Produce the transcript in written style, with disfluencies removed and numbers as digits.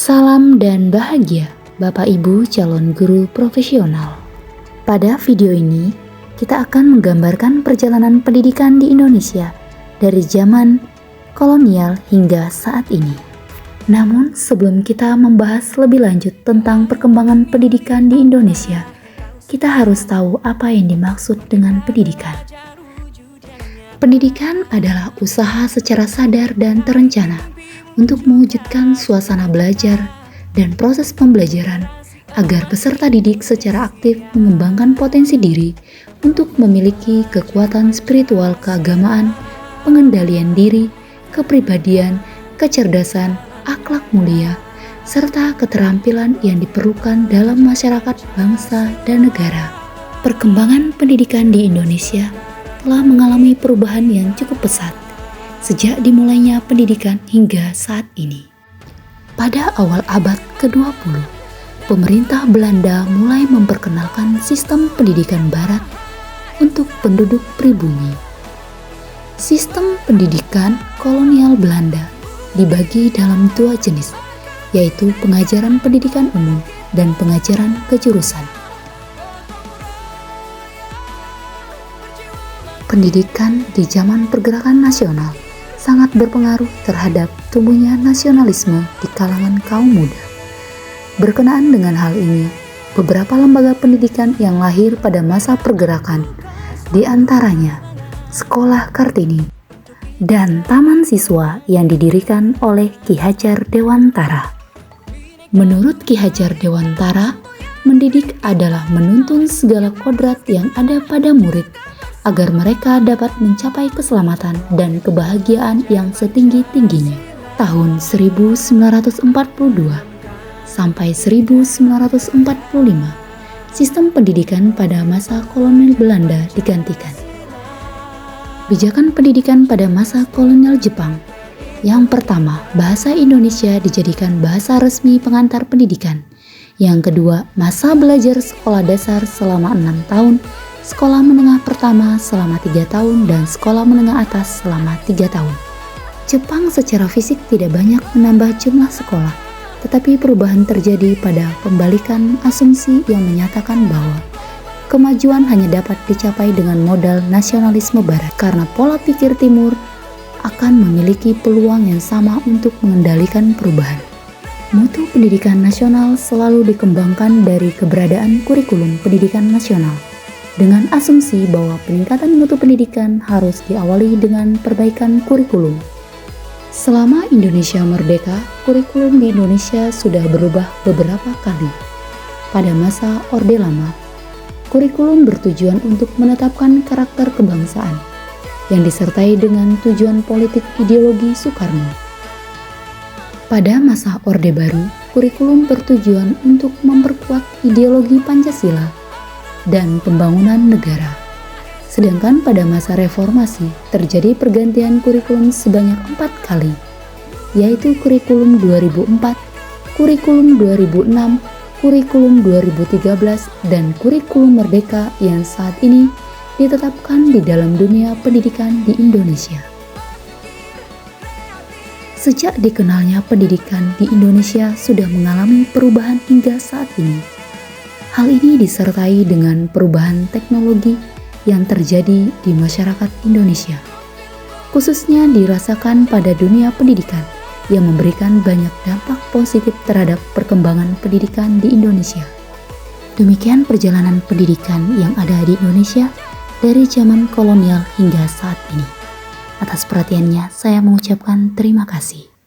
Salam dan bahagia, Bapak Ibu calon guru profesional. Pada video ini, kita akan menggambarkan perjalanan pendidikan di Indonesia dari zaman kolonial hingga saat ini. Namun, sebelum kita membahas lebih lanjut tentang perkembangan pendidikan di Indonesia, kita harus tahu apa yang dimaksud dengan pendidikan. Pendidikan adalah usaha secara sadar dan terencana untuk mewujudkan suasana belajar dan proses pembelajaran agar peserta didik secara aktif mengembangkan potensi diri untuk memiliki kekuatan spiritual keagamaan, pengendalian diri, kepribadian, kecerdasan, akhlak mulia, serta keterampilan yang diperlukan dalam masyarakat, bangsa, dan negara. Perkembangan pendidikan di Indonesia telah mengalami perubahan yang cukup pesat sejak dimulainya pendidikan hingga saat ini. Pada awal abad ke-20, pemerintah Belanda mulai memperkenalkan sistem pendidikan barat untuk penduduk pribumi. Sistem pendidikan kolonial Belanda dibagi dalam dua jenis, yaitu pengajaran pendidikan umum dan pengajaran kejurusan. Pendidikan di zaman pergerakan nasional sangat berpengaruh terhadap tumbuhnya nasionalisme di kalangan kaum muda. Berkenaan dengan hal ini, beberapa lembaga pendidikan yang lahir pada masa pergerakan, di antaranya Sekolah Kartini dan Taman Siswa yang didirikan oleh Ki Hajar Dewantara. Menurut Ki Hajar Dewantara, mendidik adalah menuntun segala kodrat yang ada pada murid agar mereka dapat mencapai keselamatan dan kebahagiaan yang setinggi-tingginya. Tahun 1942 sampai 1945, sistem pendidikan pada masa kolonial Belanda digantikan. Pijakan pendidikan pada masa kolonial Jepang. Yang pertama, bahasa Indonesia dijadikan bahasa resmi pengantar pendidikan. Yang kedua, masa belajar sekolah dasar selama 6 tahun, sekolah menengah pertama selama 3 tahun, dan sekolah menengah atas selama 3 tahun. Jepang secara fisik tidak banyak menambah jumlah sekolah, tetapi perubahan terjadi pada pembalikan asumsi yang menyatakan bahwa kemajuan hanya dapat dicapai dengan modal nasionalisme barat karena pola pikir timur akan memiliki peluang yang sama untuk mengendalikan perubahan. Mutu pendidikan nasional selalu dikembangkan dari keberadaan kurikulum pendidikan nasional, dengan asumsi bahwa peningkatan mutu pendidikan harus diawali dengan perbaikan kurikulum. Selama Indonesia merdeka, kurikulum di Indonesia sudah berubah beberapa kali. Pada masa Orde Lama, kurikulum bertujuan untuk menetapkan karakter kebangsaan yang disertai dengan tujuan politik ideologi Soekarno. Pada masa Orde Baru, kurikulum bertujuan untuk memperkuat ideologi Pancasila dan pembangunan negara. Sedangkan pada masa reformasi terjadi pergantian kurikulum sebanyak 4 kali, yaitu kurikulum 2004, kurikulum 2006, kurikulum 2013, dan kurikulum merdeka yang saat ini ditetapkan di dalam dunia pendidikan di Indonesia. Sejak dikenalnya pendidikan di Indonesia sudah mengalami perubahan hingga saat ini. Hal ini disertai dengan perubahan teknologi yang terjadi di masyarakat Indonesia, khususnya dirasakan pada dunia pendidikan yang memberikan banyak dampak positif terhadap perkembangan pendidikan di Indonesia. Demikian perjalanan pendidikan yang ada di Indonesia dari zaman kolonial hingga saat ini. Atas perhatiannya, saya mengucapkan terima kasih.